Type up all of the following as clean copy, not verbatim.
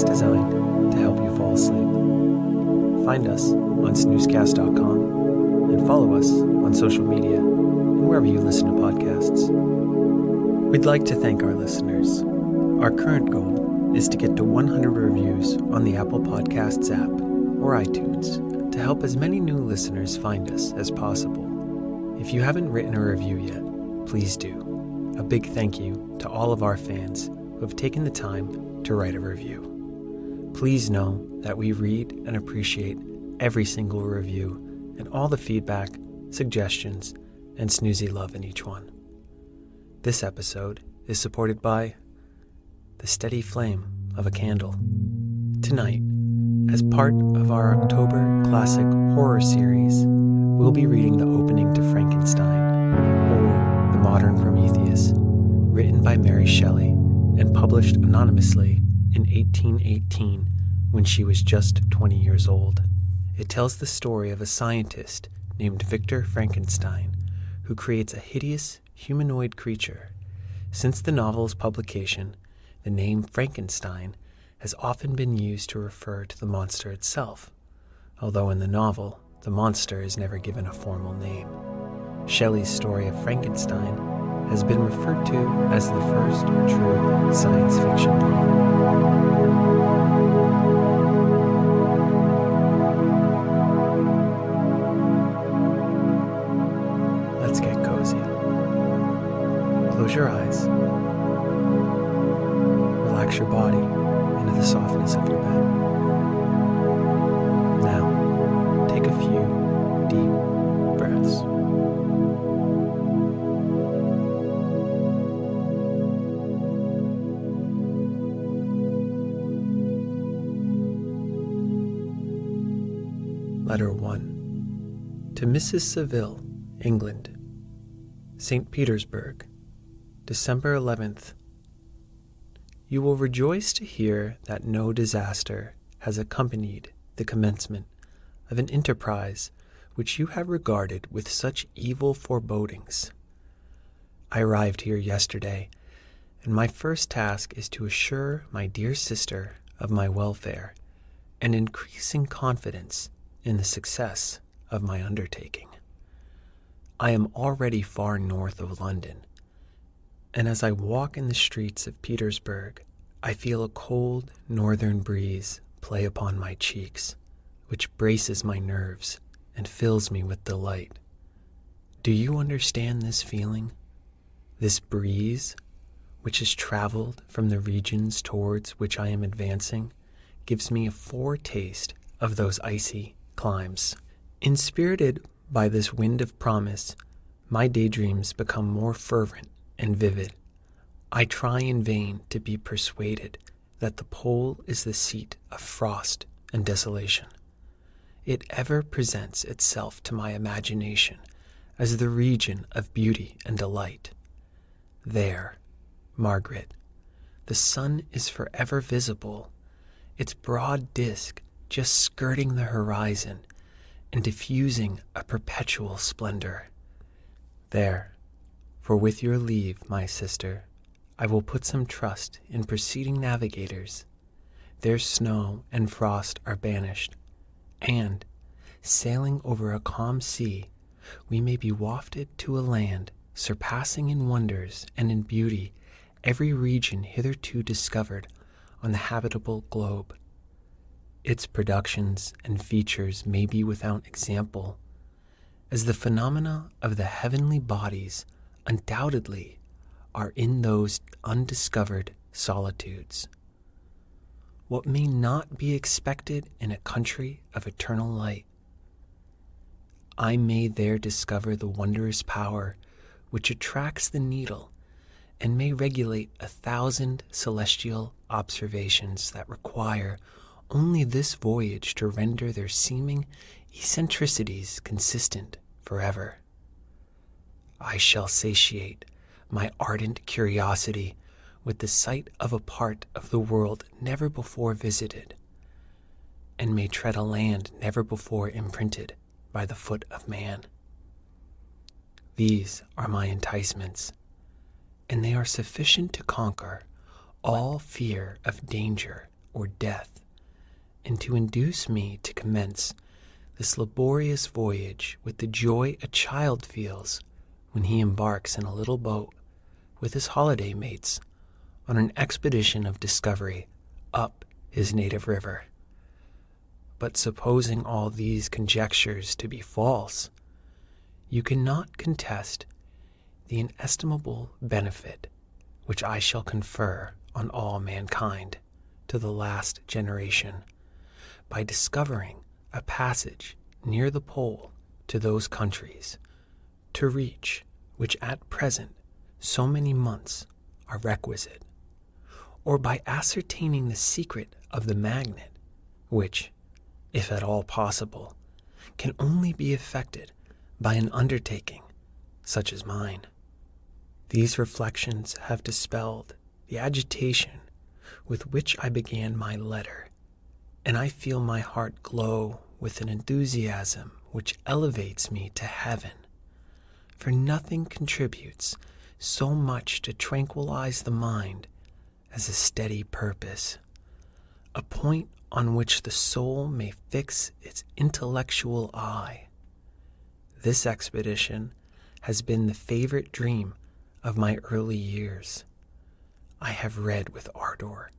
Designed to help you fall asleep. Find us on snoozecast.com and follow us on social media and wherever you listen to podcasts. We'd like to thank our listeners. Our current goal is to get to 100 reviews on the Apple Podcasts app or iTunes to help as many new listeners find us as possible. If you haven't written a review yet, please do. A big thank you to all of our fans who have taken the time to write a review. Please know that we read and appreciate every single review and all the feedback, suggestions, and snoozy love in each one. This episode is supported by the steady flame of a candle. Tonight, as part of our October classic horror series, we'll be reading the opening to Frankenstein, or The Modern Prometheus, written by Mary Shelley and published anonymously in 1818 when she was just 20 years old. It tells the story of a scientist named Victor Frankenstein who creates a hideous humanoid creature. Since the novel's publication, the name Frankenstein has often been used to refer to the monster itself, although in the novel, the monster is never given a formal name. Shelley's story of Frankenstein has been referred to as the first true science fiction novel. Let's get cozy. Close your eyes. Relax your body into the softness of your bed. Now, take a few deep breaths. Letter 1. To Mrs. Saville, England. St. Petersburg, December 11th. You will rejoice to hear that no disaster has accompanied the commencement of an enterprise which you have regarded with such evil forebodings. I arrived here yesterday, and my first task is to assure my dear sister of my welfare and increasing confidence in the success of my undertaking. I am already far north of London, and as I walk in the streets of Petersburg, I feel a cold northern breeze play upon my cheeks, which braces my nerves and fills me with delight. Do you understand this feeling? This breeze, which has traveled from the regions towards which I am advancing, gives me a foretaste of those icy climes. Inspirited by this wind of promise, my daydreams become more fervent and vivid. I try in vain to be persuaded that the pole is the seat of frost and desolation. It ever presents itself to my imagination as the region of beauty and delight. There, Margaret, the sun is forever visible, its broad disk just skirting the horizon and diffusing a perpetual splendor. There, for with your leave, my sister, I will put some trust in preceding navigators. Their snow and frost are banished, and, sailing over a calm sea, we may be wafted to a land surpassing in wonders and in beauty every region hitherto discovered on the habitable globe. Its productions and features may be without example, as the phenomena of the heavenly bodies undoubtedly are in those undiscovered solitudes. What may not be expected in a country of eternal light? I may there discover the wondrous power which attracts the needle and may regulate 1,000 celestial observations that require only this voyage to render their seeming eccentricities consistent forever. I shall satiate my ardent curiosity with the sight of a part of the world never before visited, and may tread a land never before imprinted by the foot of man. These are my enticements, and they are sufficient to conquer all fear of danger or death, and to induce me to commence this laborious voyage with the joy a child feels when he embarks in a little boat with his holiday mates on an expedition of discovery up his native river. But supposing all these conjectures to be false, you cannot contest the inestimable benefit which I shall confer on all mankind to the last generation by discovering a passage near the pole to those countries, to reach which at present so many months are requisite, or by ascertaining the secret of the magnet, which, if at all possible, can only be effected by an undertaking such as mine. These reflections have dispelled the agitation with which I began my letter, and I feel my heart glow with an enthusiasm which elevates me to heaven, for nothing contributes so much to tranquilize the mind as a steady purpose, a point on which the soul may fix its intellectual eye. This expedition has been the favorite dream of my early years. I have read with ardor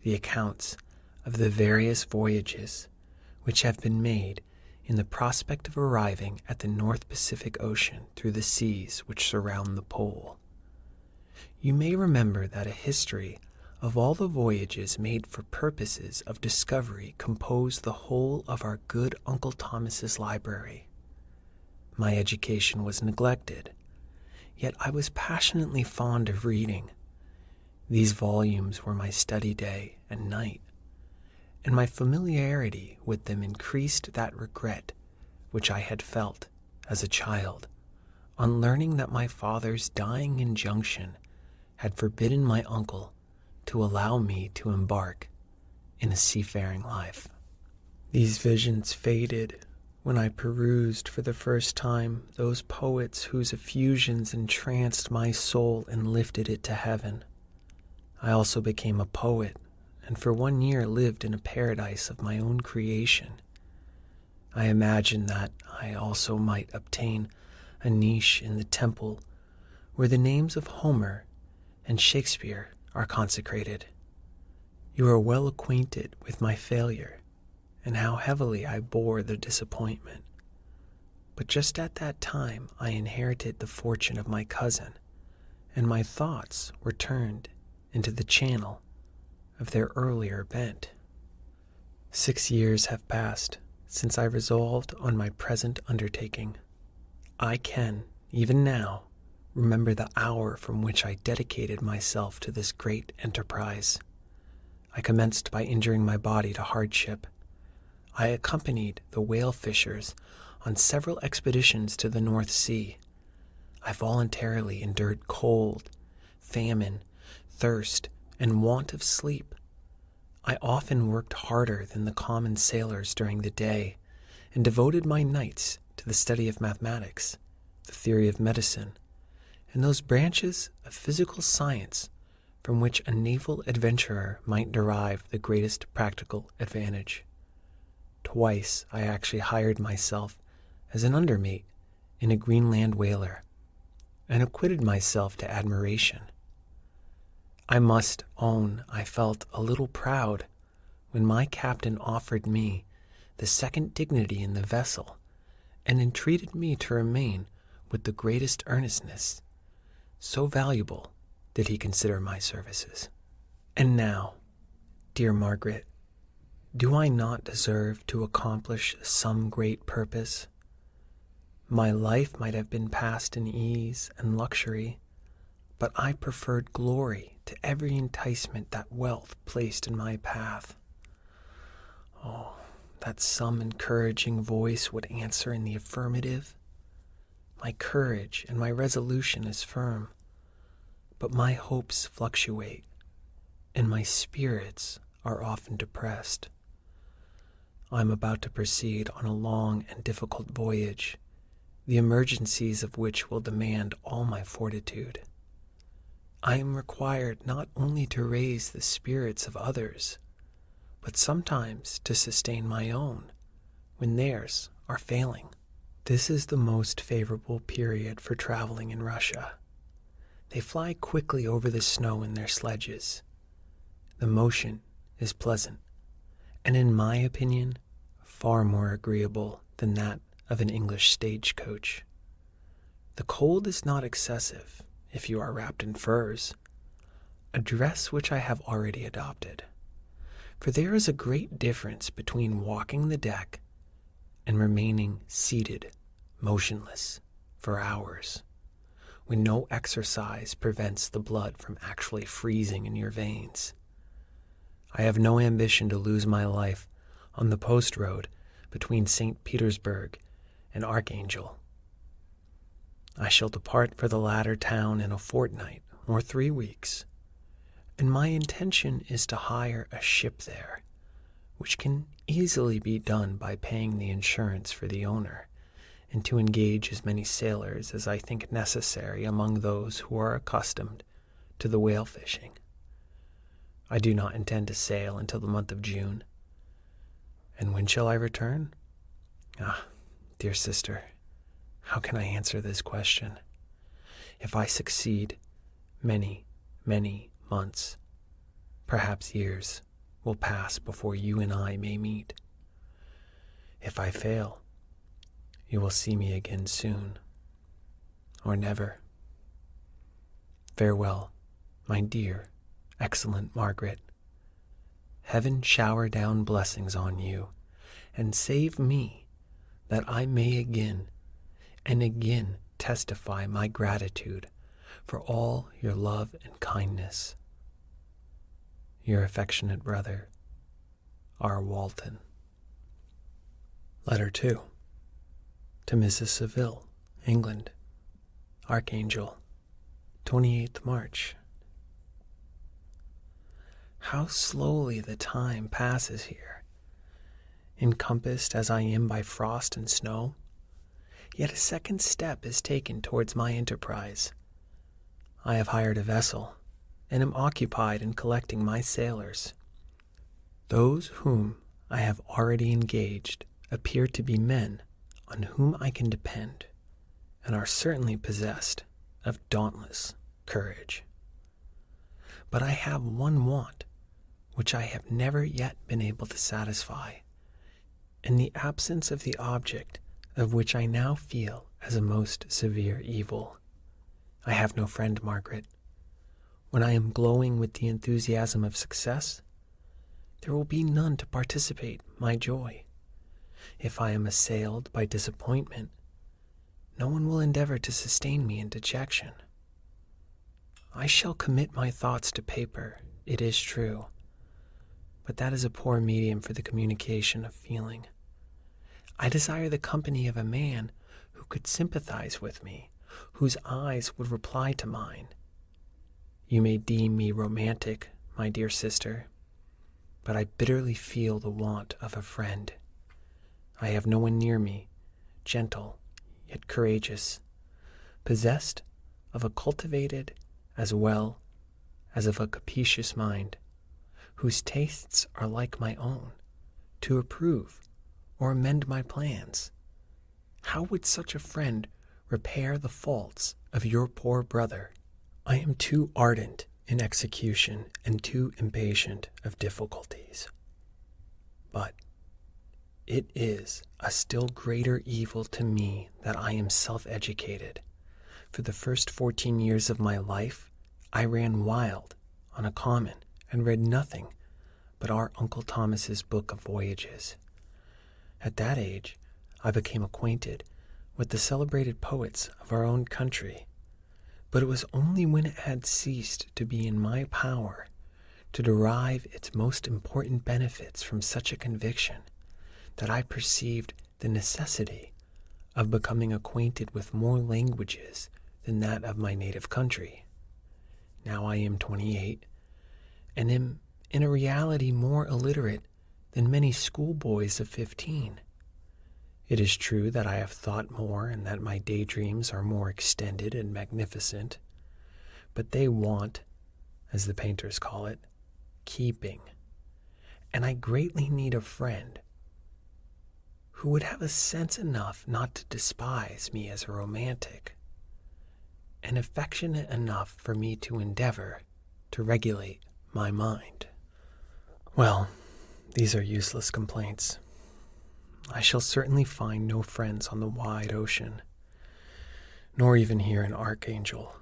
the accounts of the various voyages which have been made in the prospect of arriving at the North Pacific Ocean through the seas which surround the pole. You may remember that a history of all the voyages made for purposes of discovery composed the whole of our good Uncle Thomas's library. My education was neglected, yet I was passionately fond of reading. These volumes were my study day and night, and my familiarity with them increased that regret which I had felt as a child on learning that my father's dying injunction had forbidden my uncle to allow me to embark in a seafaring life. These visions faded when I perused for the first time those poets whose effusions entranced my soul and lifted it to heaven. I also became a poet, and for 1 year lived in a paradise of my own creation. I imagined that I also might obtain a niche in the temple where the names of Homer and Shakespeare are consecrated. You are well acquainted with my failure and how heavily I bore the disappointment. But just at that time I inherited the fortune of my cousin, and my thoughts were turned into the channel of their earlier bent. 6 years have passed since I resolved on my present undertaking. I can, even now, remember the hour from which I dedicated myself to this great enterprise. I commenced by injuring my body to hardship. I accompanied the whale fishers on several expeditions to the North Sea. I voluntarily endured cold, famine, thirst, and want of sleep. I often worked harder than the common sailors during the day, and devoted my nights to the study of mathematics, the theory of medicine, and those branches of physical science from which a naval adventurer might derive the greatest practical advantage. Twice I actually hired myself as an undermate in a Greenland whaler, and acquitted myself to admiration. I must own I felt a little proud when my captain offered me the second dignity in the vessel, and entreated me to remain with the greatest earnestness. So valuable did he consider my services. And now, dear Margaret, do I not deserve to accomplish some great purpose? My life might have been passed in ease and luxury, but I preferred glory to every enticement that wealth placed in my path. Oh, that some encouraging voice would answer in the affirmative. My courage and my resolution is firm, but my hopes fluctuate, and my spirits are often depressed. I am about to proceed on a long and difficult voyage, the emergencies of which will demand all my fortitude. I am required not only to raise the spirits of others, but sometimes to sustain my own when theirs are failing. This is the most favorable period for traveling in Russia. They fly quickly over the snow in their sledges. The motion is pleasant, and in my opinion, far more agreeable than that of an English stagecoach. The cold is not excessive if you are wrapped in furs, a dress which I have already adopted, for there is a great difference between walking the deck and remaining seated, motionless, for hours, when no exercise prevents the blood from actually freezing in your veins. I have no ambition to lose my life on the post road between St. Petersburg and Archangel. I shall depart for the latter town in a fortnight or 3 weeks, and my intention is to hire a ship there, which can easily be done by paying the insurance for the owner, and to engage as many sailors as I think necessary among those who are accustomed to the whale fishing. I do not intend to sail until the month of June. And when shall I return? Ah, dear sister, how can I answer this question? If I succeed, many, many months, perhaps years, will pass before you and I may meet. If I fail, you will see me again soon, or never. Farewell, my dear, excellent Margaret. Heaven shower down blessings on you, and save me, that I may again and again testify my gratitude for all your love and kindness. Your affectionate brother, R. Walton. Letter 2. To Mrs. Seville, England, Archangel, 28th March. How slowly the time passes here, encompassed as I am by frost and snow. Yet a second step is taken towards my enterprise. I have hired a vessel, and am occupied in collecting my sailors. Those whom I have already engaged appear to be men on whom I can depend, and are certainly possessed of dauntless courage. But I have one want which I have never yet been able to satisfy, in the absence of the object of which I now feel as a most severe evil. I have no friend, Margaret. When I am glowing with the enthusiasm of success, there will be none to participate my joy. If I am assailed by disappointment, no one will endeavor to sustain me in dejection. I shall commit my thoughts to paper, it is true, but that is a poor medium for the communication of feeling. I desire the company of a man who could sympathize with me, whose eyes would reply to mine. You may deem me romantic, my dear sister, but I bitterly feel the want of a friend. I have no one near me, gentle yet courageous, possessed of a cultivated as well as of a capacious mind, whose tastes are like my own, to approve or amend my plans. How would such a friend repair the faults of your poor brother? I am too ardent in execution and too impatient of difficulties. But it is a still greater evil to me that I am self-educated. For the first 14 years of my life, I ran wild on a common and read nothing but our Uncle Thomas's book of voyages. At that age, I became acquainted with the celebrated poets of our own country, But it was only when it had ceased to be in my power to derive its most important benefits from such a conviction that I perceived the necessity of becoming acquainted with more languages than that of my native country. Now I am 28, and am in a reality more illiterate than many schoolboys of 15. It is true that I have thought more and that my daydreams are more extended and magnificent, but they want, as the painters call it, keeping, and I greatly need a friend who would have a sense enough not to despise me as a romantic, and affectionate enough for me to endeavor to regulate my mind. Well, these are useless complaints. I shall certainly find no friends on the wide ocean, nor even here in Archangel,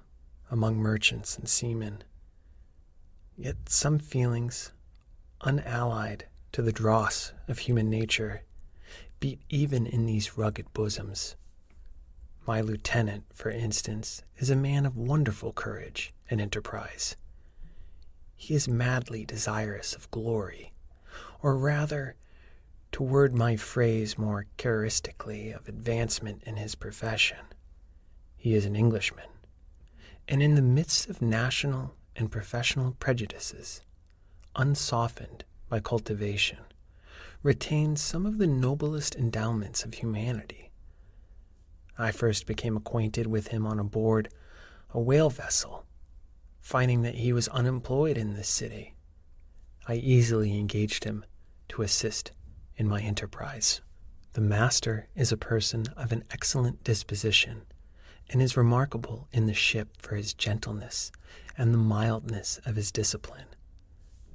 among merchants and seamen. Yet some feelings, unallied to the dross of human nature, beat even in these rugged bosoms. My lieutenant, for instance, is a man of wonderful courage and enterprise. He is madly desirous of glory, or rather, to word my phrase more characteristically, of advancement in his profession. He is an Englishman, and in the midst of national and professional prejudices, unsoftened by cultivation, retains some of the noblest endowments of humanity. I first became acquainted with him on board a whale vessel. Finding that he was unemployed in this city, I easily engaged him to assist in my enterprise. The master is a person of an excellent disposition, and is remarkable in the ship for his gentleness and the mildness of his discipline.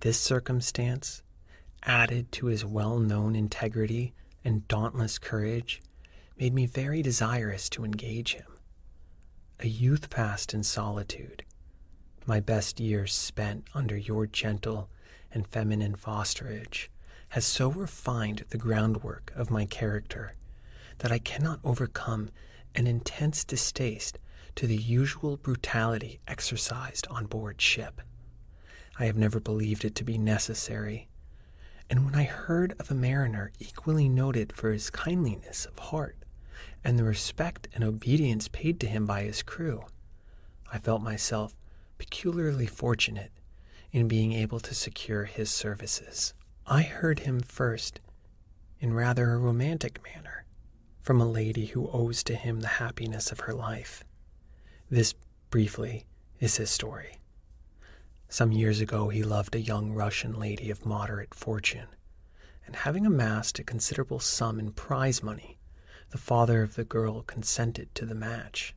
This circumstance, added to his well-known integrity and dauntless courage, made me very desirous to engage him. A youth passed in solitude, my best years spent under your gentle and feminine fosterage, has so refined the groundwork of my character that I cannot overcome an intense distaste to the usual brutality exercised on board ship. I have never believed it to be necessary, and when I heard of a mariner equally noted for his kindliness of heart and the respect and obedience paid to him by his crew, I felt myself peculiarly fortunate in being able to secure his services. I heard him first in rather a romantic manner from a lady who owes to him the happiness of her life. This, briefly, is his story. Some years ago he loved a young Russian lady of moderate fortune, and having amassed a considerable sum in prize money, the father of the girl consented to the match.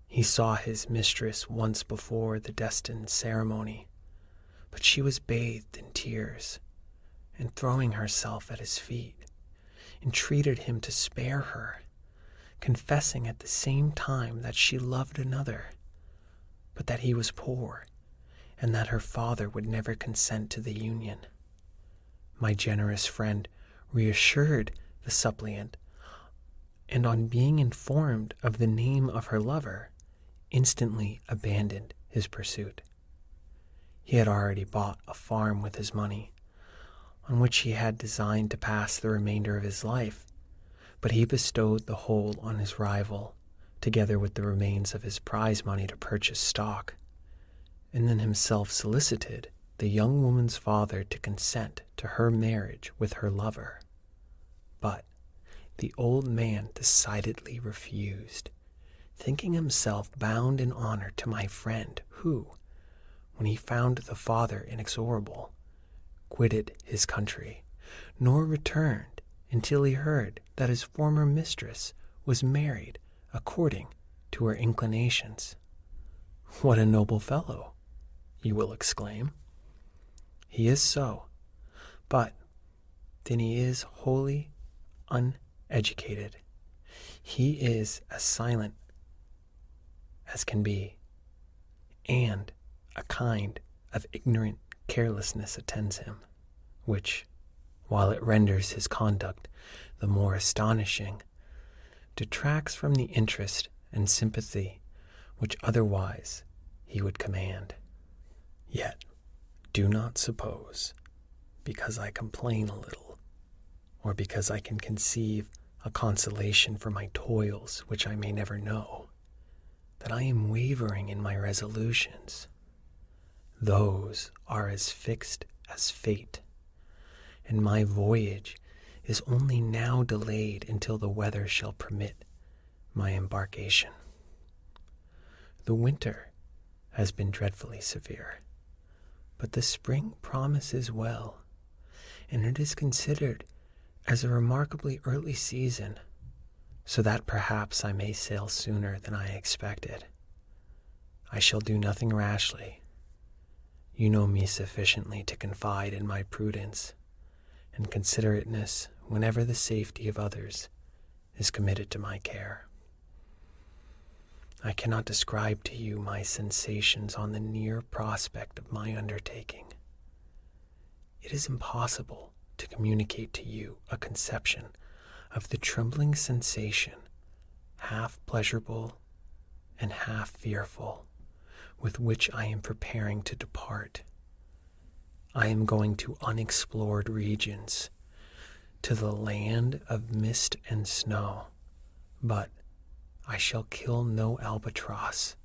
He saw his mistress once before the destined ceremony, but she was bathed in tears, and throwing herself at his feet, entreated him to spare her, confessing at the same time that she loved another, but that he was poor, and that her father would never consent to the union. My generous friend reassured the suppliant, and on being informed of the name of her lover, instantly abandoned his pursuit. He had already bought a farm with his money, on which he had designed to pass the remainder of his life, but he bestowed the whole on his rival, together with the remains of his prize money to purchase stock, and then himself solicited the young woman's father to consent to her marriage with her lover. But the old man decidedly refused, thinking himself bound in honor to my friend who, when he found the father inexorable, quitted his country, nor returned until he heard that his former mistress was married according to her inclinations. What a noble fellow, you will exclaim. He is so, but then he is wholly uneducated. He is as silent as can be, and a kind of ignorant carelessness attends him, which, while it renders his conduct the more astonishing, detracts from the interest and sympathy which otherwise he would command. Yet do not suppose, because I complain a little, or because I can conceive a consolation for my toils which I may never know, that I am wavering in my resolutions. Those are as fixed as fate, and my voyage is only now delayed until the weather shall permit my embarkation. The winter has been dreadfully severe, but the spring promises well, and it is considered as a remarkably early season, so that perhaps I may sail sooner than I expected. I shall do nothing rashly. You know me sufficiently to confide in my prudence and considerateness whenever the safety of others is committed to my care. I cannot describe to you my sensations on the near prospect of my undertaking. It is impossible to communicate to you a conception of the trembling sensation, half pleasurable and half fearful, with which I am preparing to depart. I am going to unexplored regions, to the land of mist and snow, but I shall kill no albatross.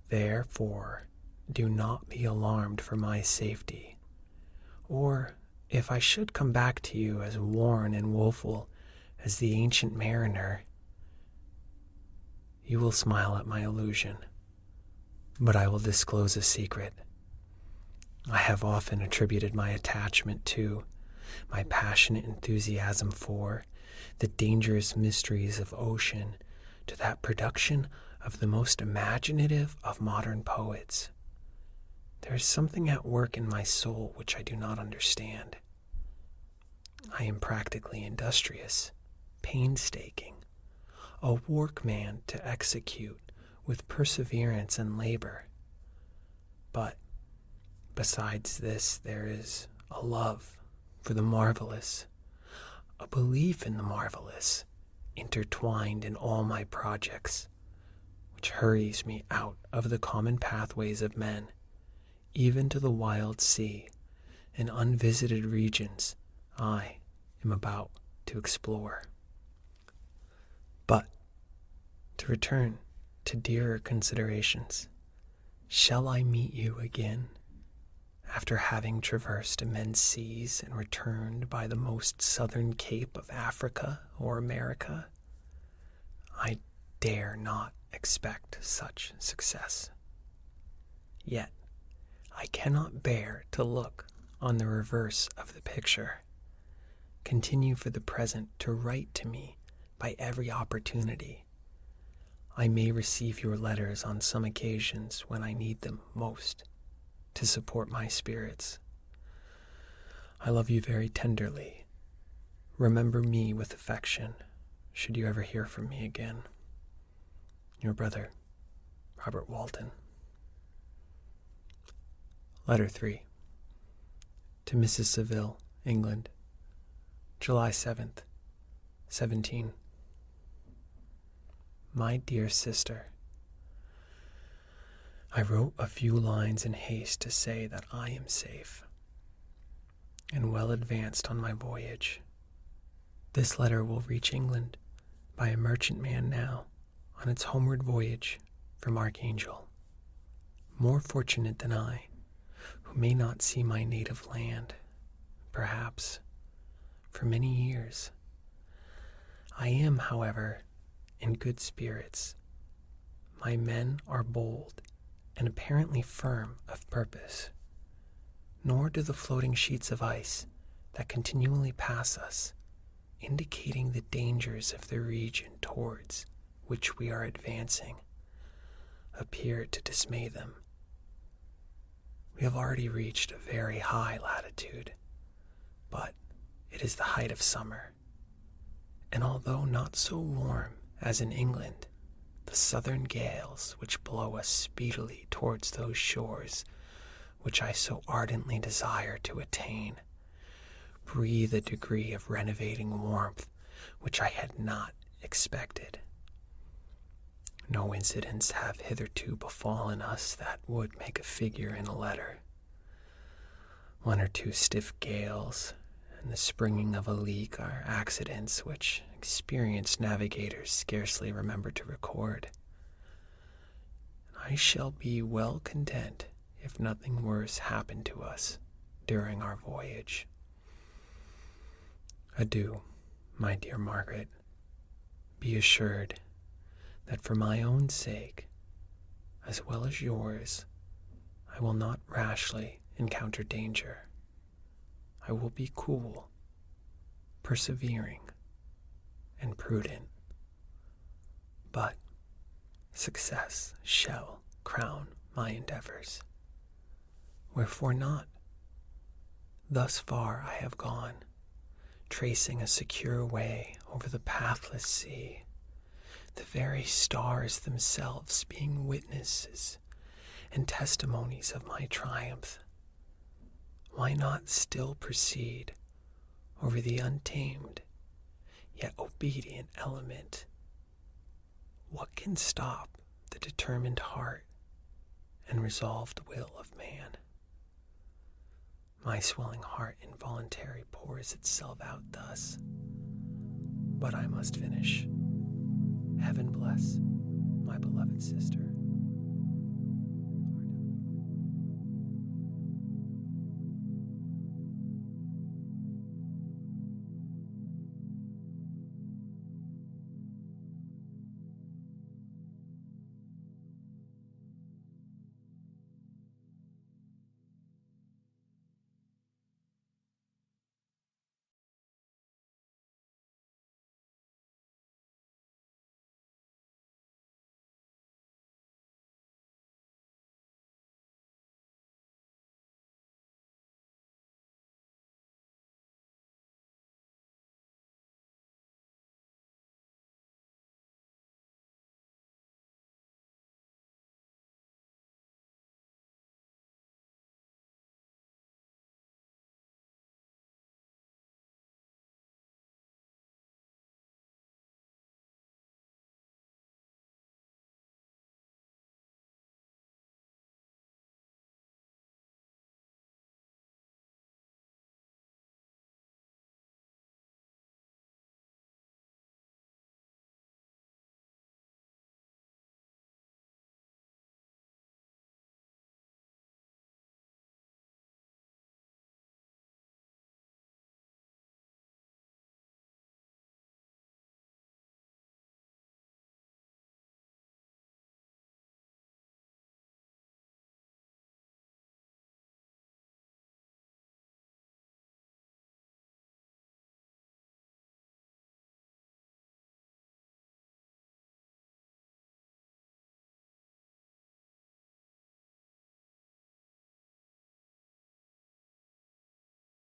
Therefore, do not be alarmed for my safety, or if I should come back to you as worn and woeful as the ancient mariner, you will smile at my illusion, but I will disclose a secret. I have often attributed my attachment to, my passionate enthusiasm for, the dangerous mysteries of ocean to that production of the most imaginative of modern poets. There is something at work in my soul which I do not understand. I am practically industrious, painstaking, a workman to execute with perseverance and labor. But besides this, there is a love for the marvelous, a belief in the marvelous, intertwined in all my projects, which hurries me out of the common pathways of men, even to the wild sea and unvisited regions I am about to explore. But to return to dearer considerations, shall I meet you again, after having traversed immense seas and returned by the most southern cape of Africa or America? I dare not expect such success. Yet I cannot bear to look on the reverse of the picture. Continue for the present to write to me by every opportunity. I may receive your letters on some occasions when I need them most to support my spirits. I love you very tenderly. Remember me with affection, should you ever hear from me again. Your brother, Robert Walton. Letter 3. To Mrs. Seville, England, July 7th, 17. My dear sister, I wrote a few lines in haste to say that I am safe and well advanced on my voyage. This letter will reach England by a merchantman now on its homeward voyage from Archangel, more fortunate than I, who may not see my native land, perhaps, for many years. I am, however, in good spirits. My men are bold and apparently firm of purpose, nor do the floating sheets of ice that continually pass us, indicating the dangers of the region towards which we are advancing, appear to dismay them. We have already reached a very high latitude, but it is the height of summer, and although not so warm as in England, the southern gales which blow us speedily towards those shores which I so ardently desire to attain breathe a degree of renovating warmth which I had not expected. No incidents have hitherto befallen us that would make a figure in a letter. One or two stiff gales and the springing of a leak are accidents which experienced navigators scarcely remember to record. I shall be well content if nothing worse happen to us during our voyage. Adieu, my dear Margaret. Be assured that for my own sake, as well as yours, I will not rashly encounter danger. I will be cool, persevering, and prudent. But success shall crown my endeavors. Wherefore not? Thus far I have gone, tracing a secure way over the pathless sea, the very stars themselves being witnesses and testimonies of my triumph. Why not still proceed over the untamed yet obedient element? What can stop the determined heart and resolved will of man? My swelling heart involuntarily pours itself out thus, but I must finish. Heaven bless my beloved sister.